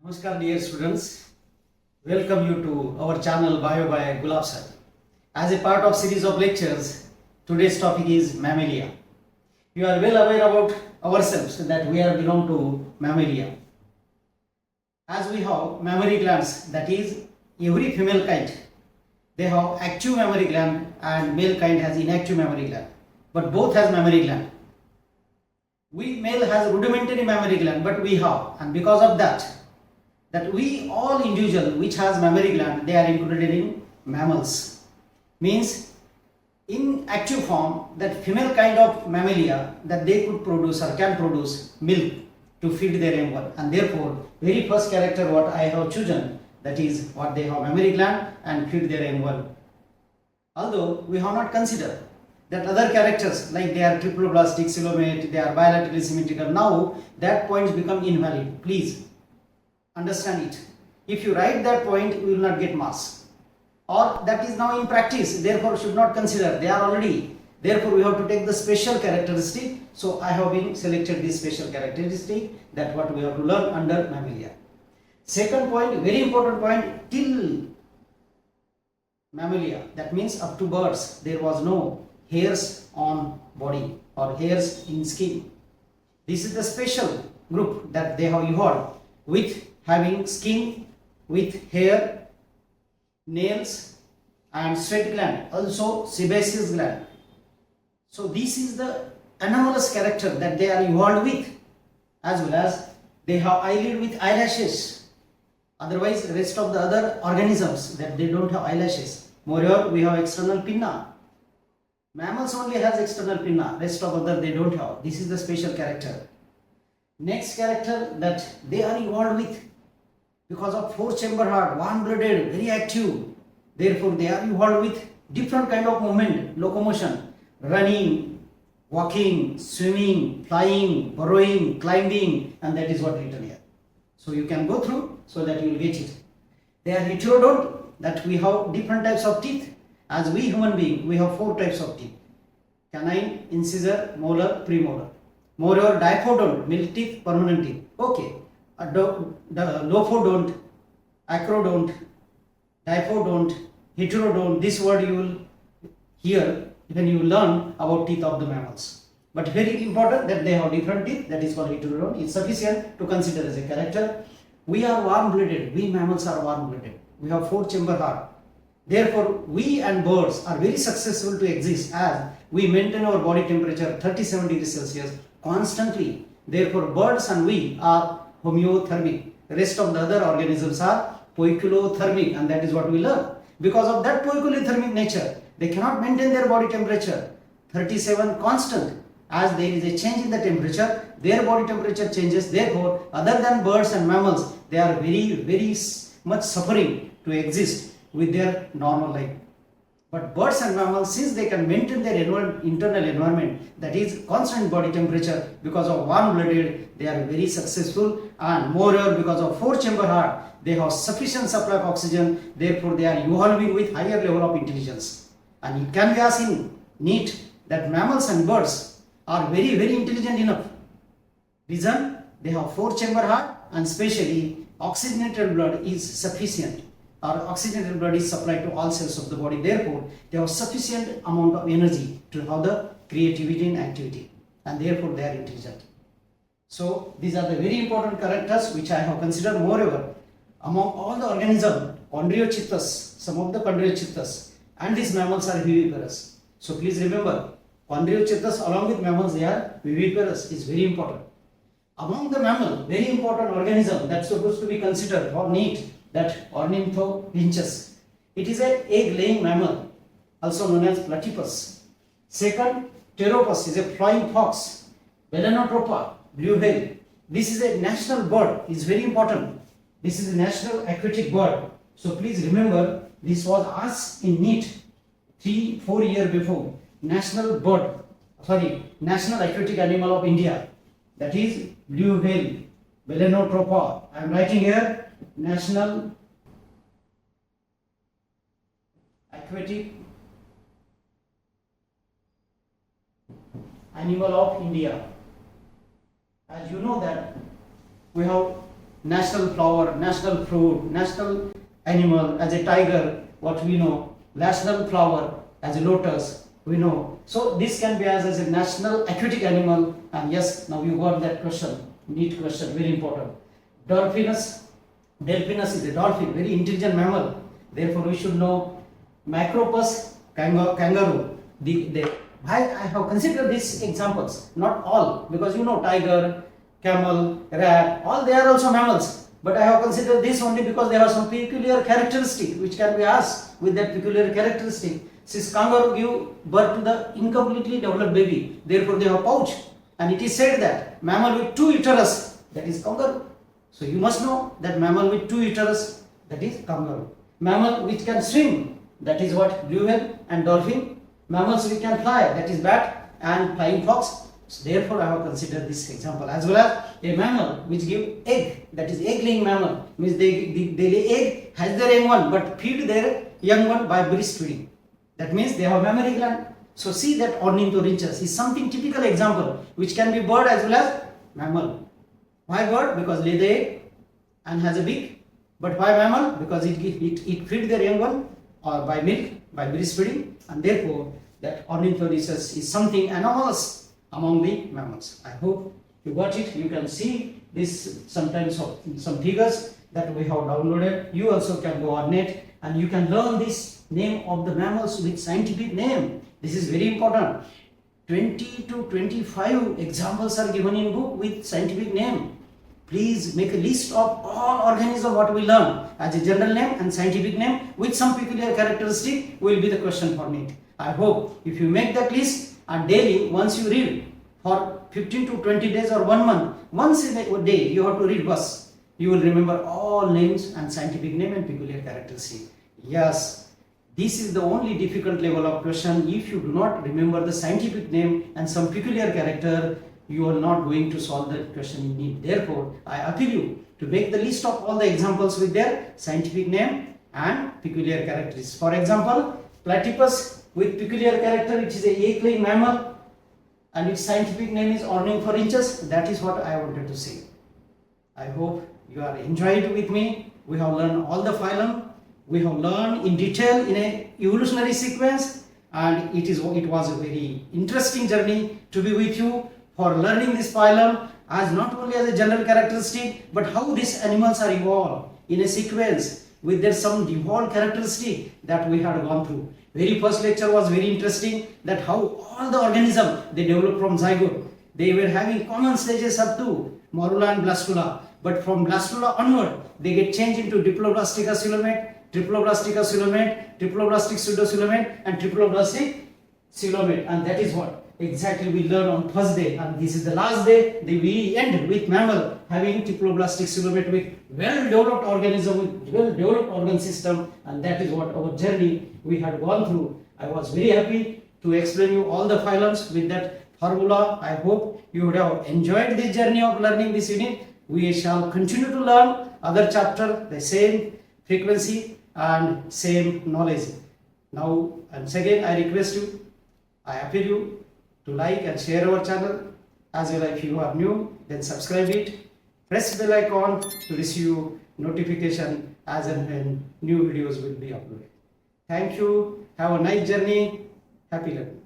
Namaskar dear students, welcome you to our channel Bio by Gulab Sir. As a part of series of lectures, today's topic is Mammalia. You are well aware about ourselves that we are belong to Mammalia. As we have mammary glands, that is every female kind, they have active mammary gland and male kind has inactive mammary gland, but both has mammary gland. Male has rudimentary mammary gland, but we have, and because of that we all individual which has mammary gland, they are included in mammals. Means in active form, that female kind of mammalia, that they could produce or can produce milk to feed their young one, and therefore very first character what I have chosen, that is what they have mammary gland and feed their young one. Although we have not considered that other characters like they are triploblastic, coelomate, they are bilaterally symmetrical. Now that points become invalid. Please understand it. If you write that point, you will not get marks, or that is now in practice, therefore should not consider, they are already, therefore we have to take the special characteristic. So I have been selected this special characteristic, that what we have to learn under mammalia. Second point, very important point, till mammalia, that means up to birds, there was no hairs on body or hairs in skin. This is the special group that they have evolved with having skin, with hair, nails and sweat gland, also sebaceous gland. So this is the anomalous character that they are evolved with, as well as they have eyelid with eyelashes. Otherwise rest of the other organisms that they don't have eyelashes. Moreover, we have external pinna. Mammals only has external pinna, rest of other they don't have. This is the special character. Next character that they are evolved with, because of four-chamber heart, warm-blooded, very active. Therefore, they are evolved with different kind of movement, locomotion, running, walking, swimming, flying, burrowing, climbing, and that is what written here. So you can go through so that you will get it. They are heterodont, that we have different types of teeth. As we human being, we have four types of teeth: canine, incisor, molar, premolar. Moreover, diphodont, milk teeth, permanent teeth. Okay. Lophodont, acrodont, diphodont, heterodont. This word you will hear when you learn about teeth of the mammals. But very important that they have different teeth, that is called heterodont. It's sufficient to consider as a character. We are warm-blooded. We mammals are warm-blooded. We have four-chamber heart. Therefore, we and birds are very successful to exist as we maintain our body temperature 37 degrees Celsius constantly. Therefore, birds and we are homeothermic. Rest of the other organisms are poikilothermic, and that is what we learn. Because of that poikilothermic nature, they cannot maintain their body temperature 37 constant. As there is a change in the temperature, their body temperature changes. Therefore, other than birds and mammals, they are very much suffering to exist with their normal life. But birds and mammals, since they can maintain their internal environment, that is constant body temperature, because of warm-blooded, they are very successful, and moreover because of four-chamber heart, they have sufficient supply of oxygen. Therefore, they are evolving with higher level of intelligence. And it can be asked in NEET that mammals and birds are very intelligent enough. Reason, they have four-chamber heart, and especially oxygenated blood is sufficient. Or oxygenated blood is supplied to all cells of the body. Therefore, they have sufficient amount of energy to have the creativity and activity, and therefore they are intelligent. So these are the very important characters which I have considered. Moreover, among all the organisms, chondriocytes, some of the chondriocytes and these mammals are viviparous. So please remember, chondriocytes along with mammals, they are viviparous, is very important. Among the mammal, very important organism that's supposed to be considered for NEET, that ornithorhynchus. It is an egg-laying mammal, also known as platypus. Second, pteropus is a flying fox. Belanotropa, blue whale. This is a national bird, is very important. This is a national aquatic bird. So please remember, this was asked in NEET 3-4 years before. National aquatic animal of India, that is blue whale, Belanotropa. I am writing here, national aquatic animal of India. As you know that we have national flower, national fruit, national animal as a tiger, what we know, national flower as a lotus, we know. So this can be as a national aquatic animal, and yes, now you got that question, NEET question, very important. Delphinus is a dolphin, very intelligent mammal. Therefore, we should know Macropus, kangaroo. I have considered these examples, not all, because you know tiger, camel, rat, all they are also mammals. But I have considered this only because they have some peculiar characteristic which can be asked with that peculiar characteristic. Since kangaroo give birth to the incompletely developed baby, therefore they have pouch. And it is said that mammal with two uterus, that is kangaroo. So you must know that mammal with two uterus, that is kangaroo. Mammal which can swim, that is what, blue whale and dolphin. Mammals which can fly, that is bat and flying fox. So therefore I have considered this example, as well as a mammal which give egg, that is egg laying mammal, means they lay egg, has their young one, but feed their young one by breastfeeding. That means they have mammary gland. So see that ornithorhynchus is something typical example which can be bird as well as mammal. Why bird? Because lay the egg and has a beak. But why mammal? Because it feed their young one or by milk, by breastfeeding, and therefore that ornithorhynchus is something anomalous among the mammals. I hope you got it. You can see this sometimes of some figures that we have downloaded. You also can go on net and you can learn this name of the mammals with scientific name. This is very important. 20 to 25 examples are given in book with scientific name. Please make a list of all organisms what we learn as a general name and scientific name with some peculiar characteristic will be the question for NEET. I hope if you make that list and daily once you read for 15 to 20 days or 1 month, once in a day you have to read bus, you will remember all names and scientific name and peculiar characteristic. Yes, this is the only difficult level of question. If you do not remember the scientific name and some peculiar character, you are not going to solve that question in NEET. Therefore, I appeal you to make the list of all the examples with their scientific name and peculiar characteristics. For example, platypus with peculiar character, which is a egg-laying mammal, and its scientific name is ornithorhynchus. That is what I wanted to say. I hope you are enjoyed with me. We have learned all the phylum. We have learned in detail in a evolutionary sequence, and it was a very interesting journey to be with you for learning this phylum as not only as a general characteristic, but how these animals are evolved in a sequence with their some evolved characteristic that we had gone through. Very first lecture was very interesting, that how all the organism they developed from zygote. They were having common stages up to morula and blastula, but from blastula onward they get changed into diploblastic coelomate, triploblastic coelomate, triploblastic pseudocoelomate and triploblastic coelomate, and that is what exactly we learn on first day, and this is the last day. We end with mammal having triploblastic coelomate with well-developed organism, with well-developed organ system, and that is what our journey we had gone through. I was very happy to explain you all the phylums with that formula. I hope you would have enjoyed this journey of learning this unit. We shall continue to learn other chapter, the same frequency and same knowledge. Now, once again, I request you, I appeal you to like and share our channel, as well as if you are new, then subscribe it, press bell icon to receive notification as and when new videos will be uploaded. Thank you, have a nice journey, happy learning.